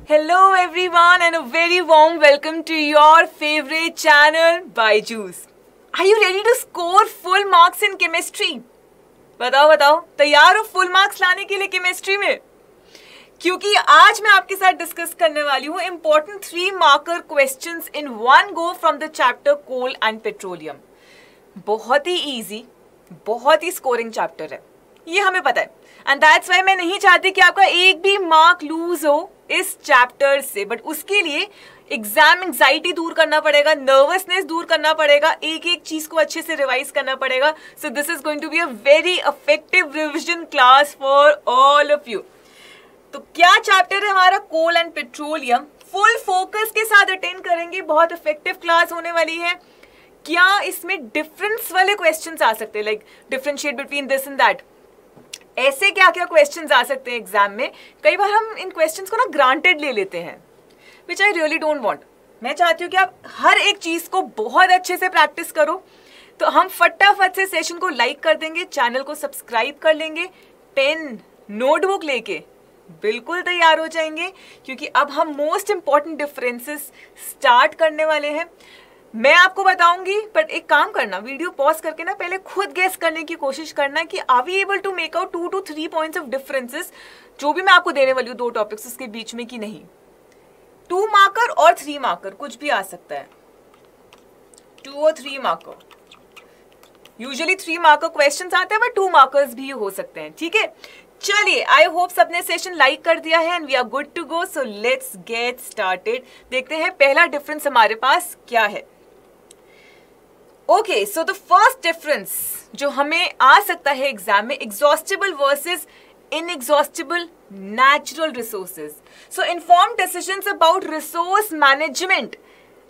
Hello everyone and a very warm welcome to your favorite channel Byju's. Are you ready to score full marks in chemistry? बताओ तैयार हो full marks लाने के लिए chemistry में? क्योंकि आज मैं आपके साथ डिस्कस करने वाली हूँ important 3 marker questions in one go from the chapter coal and petroleum. बहुत ही इजी, बहुत ही स्कोरिंग चैप्टर है, ये हमें पता है. एंड दैट्स वाई मैं नहीं चाहती कि आपका एक भी मार्क लूज हो इस चैप्टर से. बट उसके लिए एग्जाम एंजाइटी दूर करना पड़ेगा, नर्वसनेस दूर करना पड़ेगा, एक एक चीज को अच्छे से रिवाइज करना पड़ेगा. So this is going to be a very effective revision class for all of you. तो क्या चैप्टर है हमारा? Coal and petroleum. Full focus के साथ अटेंड करेंगे, बहुत इफेक्टिव क्लास होने वाली है. क्या इसमें डिफरेंस वाले क्वेश्चंस आ सकते हैं, like differentiate between this and that? ऐसे क्या क्या क्वेश्चंस आ सकते हैं एग्जाम में? कई बार हम इन क्वेश्चंस को ना ग्रांटेड ले लेते हैं, विच आई रियली डोंट वांट. मैं चाहती हूँ कि आप हर एक चीज को बहुत अच्छे से प्रैक्टिस करो. तो हम फटाफट से सेशन को लाइक कर देंगे, चैनल को सब्सक्राइब कर लेंगे, पेन नोटबुक लेके बिल्कुल तैयार हो जाएंगे, क्योंकि अब हम मोस्ट इंपॉर्टेंट डिफरेंसेस स्टार्ट करने वाले हैं. मैं आपको बताऊंगी, बट एक काम करना, वीडियो पॉज करके ना पहले खुद गेस करने की कोशिश करना कि are we able to make out 2 to 3 points of differences जो भी मैं आपको देने वाली हूँ 2 टॉपिक्स उसके बीच में कि नहीं. 2 मार्कर और 3 मार्कर कुछ भी आ सकता है. 2 और 3 मार्कर, यूजुअली 3 मार्कर क्वेश्चंस आते हैं, बट 2 मार्कर्स भी हो सकते हैं. ठीक है, चलिए, आई होप सबने सेशन लाइक कर दिया है and we are good to go. So let's get started. देखते हैं पहला डिफरेंस हमारे पास क्या है. Okay, so the first difference जो हमें आ सकता है एग्जाम में, exhaustible versus inexhaustible natural resources. So informed decisions about resource management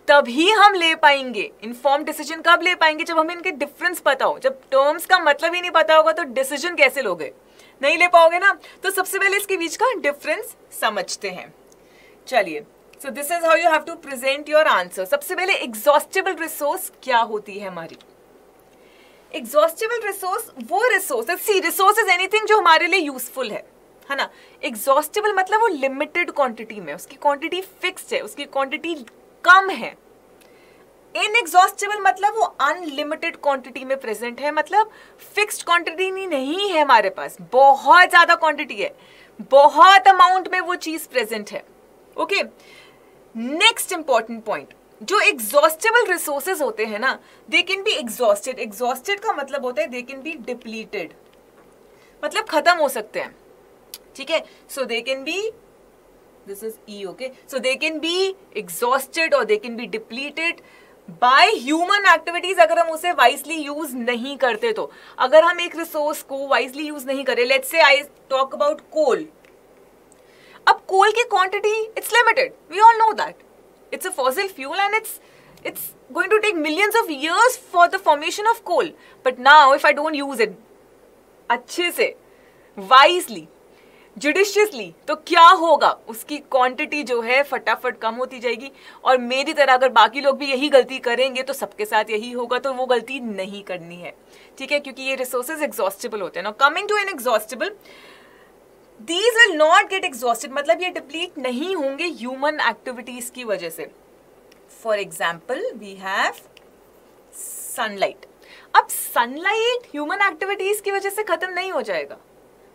तभी हम ले पाएंगे. इन्फॉर्म्ड डिसीजन कब ले पाएंगे? जब हमें इनके डिफरेंस पता हो. जब टर्म्स का मतलब ही नहीं पता होगा तो डिसीजन कैसे लोगे? नहीं ले पाओगे ना. तो सबसे पहले इसके बीच का डिफरेंस समझते हैं. चलिए, so this is how you have to present your answer. सबसे पहले एग्जॉस्टिबल रिसोर्स क्या होती है हमारी? एग्जॉस्टिबल रिसोर्स वो resource, see resource is anything जो हमारे लिए यूजफुल है ना. एग्जॉस्टिबल मतलब वो लिमिटेड क्वांटिटी में, उसकी क्वांटिटी फिक्स्ड है, उसकी क्वांटिटी कम है. इनएग्जॉस्टिबल मतलब वो अनलिमिटेड क्वांटिटी में प्रेजेंट है, मतलब फिक्स्ड क्वांटिटी नहीं है हमारे पास, बहुत ज्यादा क्वांटिटी है, बहुत अमाउंट में वो चीज प्रेजेंट है. ओके, नेक्स्ट इंपॉर्टेंट पॉइंट, जो एग्जॉस्टिबल रिसोर्सेज होते हैं ना, दे कैन बी एग्जॉस्टेड. एग्जॉस्टेड का मतलब होता है दे कैन बी डिप्लीटेड, मतलब खत्म हो सकते हैं. ठीक है, so they can be, this is E, okay? So they can be exhausted or they can be depleted by human activities अगर हम उसे wisely use नहीं करते तो. अगर हम एक रिसोर्स को wisely use नहीं करें, let's say I talk about coal. अब कोल की quantity it's limited, we all know that. It's a fossil fuel and it's going to take millions of years for the formation of coal. But now if I don't use it अच्छे से, wisely, judiciously, तो क्या होगा? उसकी quantity जो है फटाफट कम होती जाएगी. और मेरी तरह अगर बाकी लोग भी यही गलती करेंगे तो सबके साथ यही होगा, तो वो गलती नहीं करनी है. ठीक है, क्योंकि ये रिसोर्सेज एग्जॉस्टिबल होते हैं. Now coming to inexhaustible, these will not get exhausted, मतलब ये डिप्लीट नहीं होंगे ह्यूमन एक्टिविटीज की वजह से. For example we have sunlight. अब सनलाइट ह्यूमन एक्टिविटीज की वजह से खत्म नहीं हो जाएगा,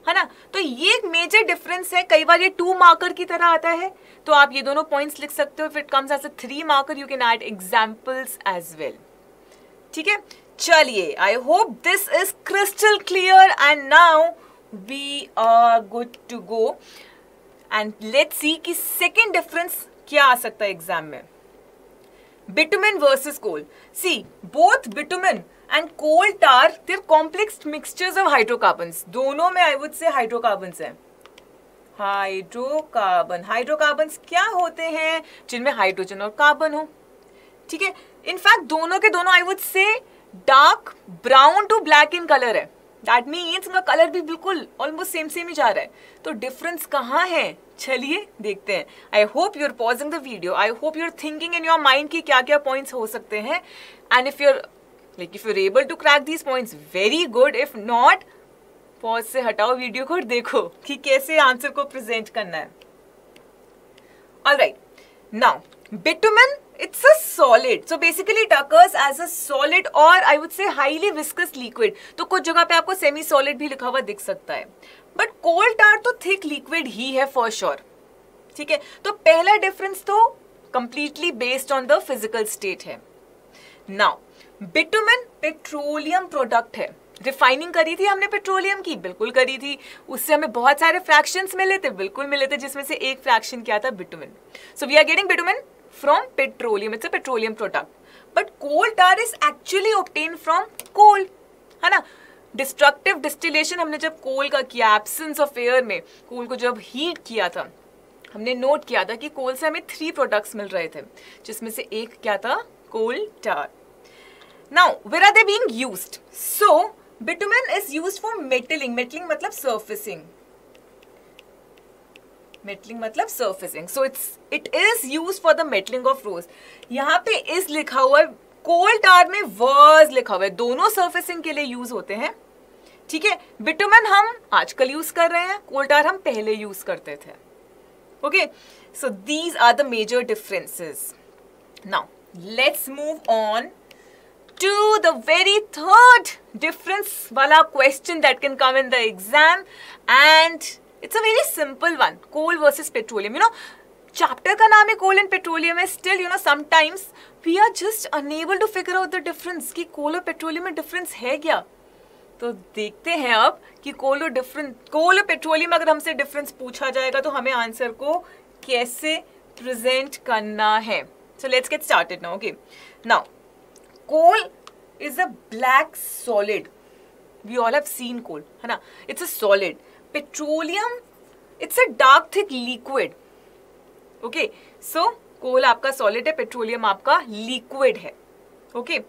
है ना. तो ये एक मेजर डिफरेंस है. कई बार ये 2 मार्कर की तरह आता है, तो आप ये दोनों पॉइंट्स लिख सकते हो. If it comes as a 3 marker you can add examples as well. ठीक है, चलिए, I hope this is crystal clear and now we are good to go. And let's see कि सेकेंड डिफरेंस क्या आ सकता है एग्जाम में. Bitumen versus coal. See, both bitumen and coal tar, they're complex mixtures of hydrocarbons. दोनों में I would say hydrocarbons हैं. Hydrocarbons क्या होते हैं? जिनमें हाइड्रोजन और कार्बन हो. ठीक है, इनफैक्ट दोनों के दोनों I would say dark brown to black in colour है. दैट मीन्स उनका कलर भी बिल्कुल ऑलमोस्ट सेम ही जा रहा है. तो डिफरेंस कहाँ है? चलिए देखते हैं. I hope you are pausing the video. I hope you are thinking in your mind कि क्या क्या पॉइंट्स हो सकते हैं. And if you're able to crack these points, very good. If not, pause से हटाओ वीडियो को और देखो कि कैसे आंसर को प्रेजेंट करना है. Alright, now bitumen, it's a solid, so basically it occurs as a solid or I would say highly viscous liquid. तो कुछ जगह पे आपको सेमी सॉलिड भी लिखा हुआ दिख सकता है, बट कोल टार तो थिक लिक्विड ही है फॉर श्योर. ठीक है, तो पहला डिफरेंस तो completely based on the physical state है. नाउ बिटुमेन पेट्रोलियम प्रोडक्ट है. रिफाइनिंग करी थी हमने पेट्रोलियम की, बिल्कुल करी थी. उससे हमें बहुत सारे फ्रैक्शंस मिले थे, बिल्कुल मिले थे, जिसमें से एक फ्रैक्शन क्या था, bitumen. So we are getting bitumen from petroleum. It's a petroleum product. But coal tar is actually obtain from coal, है ना. डिस्ट्रक्टिव डिस्टिलेशन हमने जब कोल का किया, एब्सेंस ऑफ एयर में कोल को जब हीट किया था, हमने नोट किया था कि कोल से हमें 3 प्रोडक्ट्स मिल रहे थे, जिसमें से एक क्या था, coal tar. Now where are they being used? So bitumen is used for metalling. Metalling मतलब सर्फेसिंग. मेटलिंग मतलब surfacing. So it is used for the metalling of roads. यहाँ पे इज लिखा हुआ है, कोल टार में वर्स लिखा हुआ है. दोनों सर्फेसिंग के लिए यूज होते हैं. ठीक है, बिटुमेन हम आजकल यूज कर रहे हैं, कोल टार हम पहले यूज करते थे. Okay, so these are the major differences. Now, let's move on to the very third difference wala question that can come in the exam, and it's a very simple one. Coal versus petroleum. You know, chapter का नाम है coal and petroleum है. Still, you know, sometimes we are just unable to figure out the difference कि coal और petroleum में difference है क्या. तो देखते हैं अब कि कोल और पेट्रोलियम अगर हमसे डिफरेंस पूछा जाएगा तो हमें आंसर को कैसे प्रेजेंट करना है. So let's get started now. Okay, now coal is a black solid. We all have seen coal, है ना. It's a solid. Petroleum it's a dark thick liquid. Okay, so coal आपका solid है, petroleum आपका liquid है. Okay,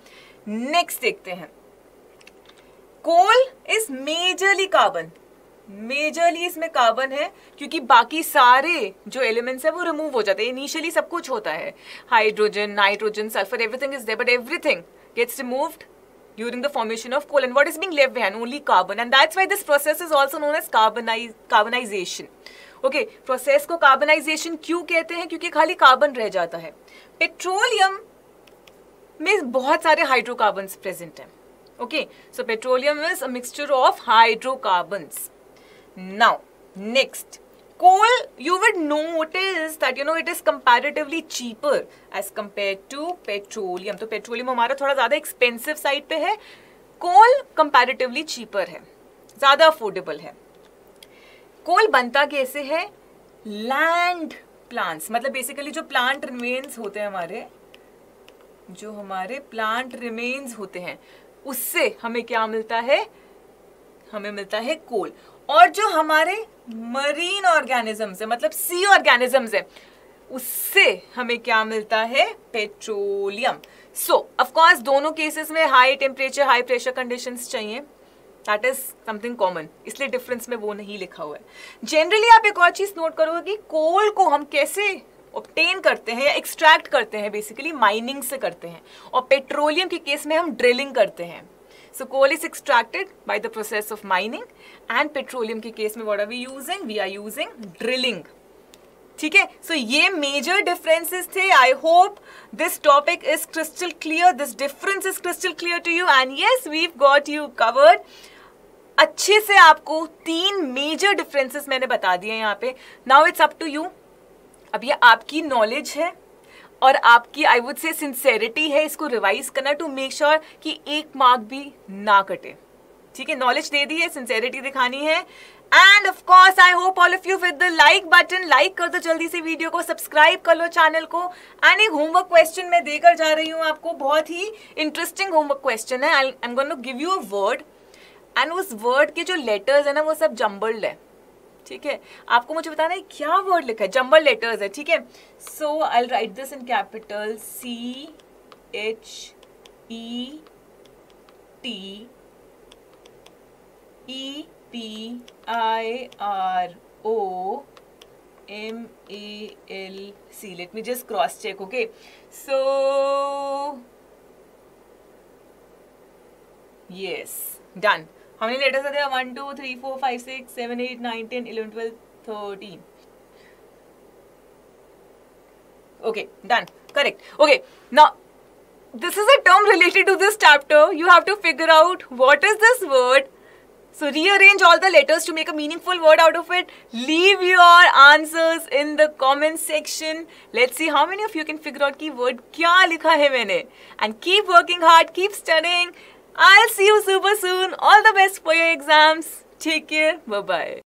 next देखते हैं. Coal is majorly carbon. Majorly इसमें carbon है क्योंकि बाकी सारे जो एलिमेंट्स है वो रिमूव हो जाते हैं. इनिशियली सब कुछ होता है, hydrogen, nitrogen, sulphur, everything is there, but everything gets removed during the formation of coal, and what is being left behind? Only carbon, and that's why this process is also known as carbonization. Okay, process को carbonization क्यों कहते हैं? क्योंकि खाली carbon रह जाता है. Petroleum में बहुत सारे हाइड्रोकार्बन्स प्रेजेंट हैं. Okay, so petroleum is a mixture of hydrocarbons. Now, next, coal, you would notice that you know it is comparatively cheaper as compared to petroleum. तो petroleum हमारा थोड़ा ज़्यादा expensive side पे है, coal comparatively cheaper है, ज़्यादा affordable है. coal बनता कैसे है? Land plants, मतलब basically जो plant remains होते हैं हमारे, जो हमारे plant remains होते हैं, उससे हमें क्या मिलता है? हमें मिलता है कोल. और जो हमारे मरीन ऑर्गेनिजम्स है, मतलब सी ऑर्गेनिजम्स है, उससे हमें क्या मिलता है? पेट्रोलियम. सो ऑफ कोर्स दोनों केसेस में high temperature, high pressure conditions चाहिए. दैट इज समथिंग कॉमन, इसलिए डिफरेंस में वो नहीं लिखा हुआ है. जनरली आप एक और चीज नोट करोगे कि कोल को हम कैसे ऑब्टेन करते हैं या एक्सट्रैक्ट करते हैं, बेसिकली माइनिंग से करते हैं, और पेट्रोलियम के केस में हम ड्रिलिंग करते हैं. So coal is extracted by the process of mining, and petroleum के केस में what are we using? We are using drilling. ठीक है, सो ये मेजर डिफरेंसेस थे. I hope this topic is crystal clear, this difference is crystal clear to you, and yes, we got you covered. अच्छे से आपको 3 major differences मैंने बता दिए यहाँ पे. Now it's up to you. अब ये आपकी नॉलेज है और आपकी आई वुड से सिंसेरिटी है इसको रिवाइज करना, टू मेक श्योर कि 1 मार्क भी ना कटे. ठीक है, नॉलेज दे दी है, सिंसेरिटी दिखानी है. End of course I hope all of you with the like button, like कर दो जल्दी से वीडियो को, सब्सक्राइब कर लो चैनल को. एंड एक होमवर्क क्वेश्चन मैं देकर जा रही हूँ आपको, बहुत ही इंटरेस्टिंग होमवर्क क्वेश्चन है. I am going to give you a word, and उस वर्ड के जो लेटर्स है ना वो सब जम्बल्ड है. ठीक है, आपको मुझे बताना है क्या वर्ड लिखा है. जम्बल लेटर्स है. ठीक है, so I will write this in capital CHETEPIROMALC. Let me just cross check. Okay, so yes, done. How many letters are there? 1, 2, 3, 4, 5, 6, 7, 8, 9, 10, 11, 12, 13. Okay, done. Correct. Okay, now this is a term related to this chapter. You have to figure out what is this word. So rearrange all the letters to make a meaningful word out of it. Leave your answers in the comment section. Let's see how many of you can figure out कि word क्या लिखा है मैंने. And keep working hard, keep studying. I'll see you super soon. All the best for your exams. Take care. Bye bye.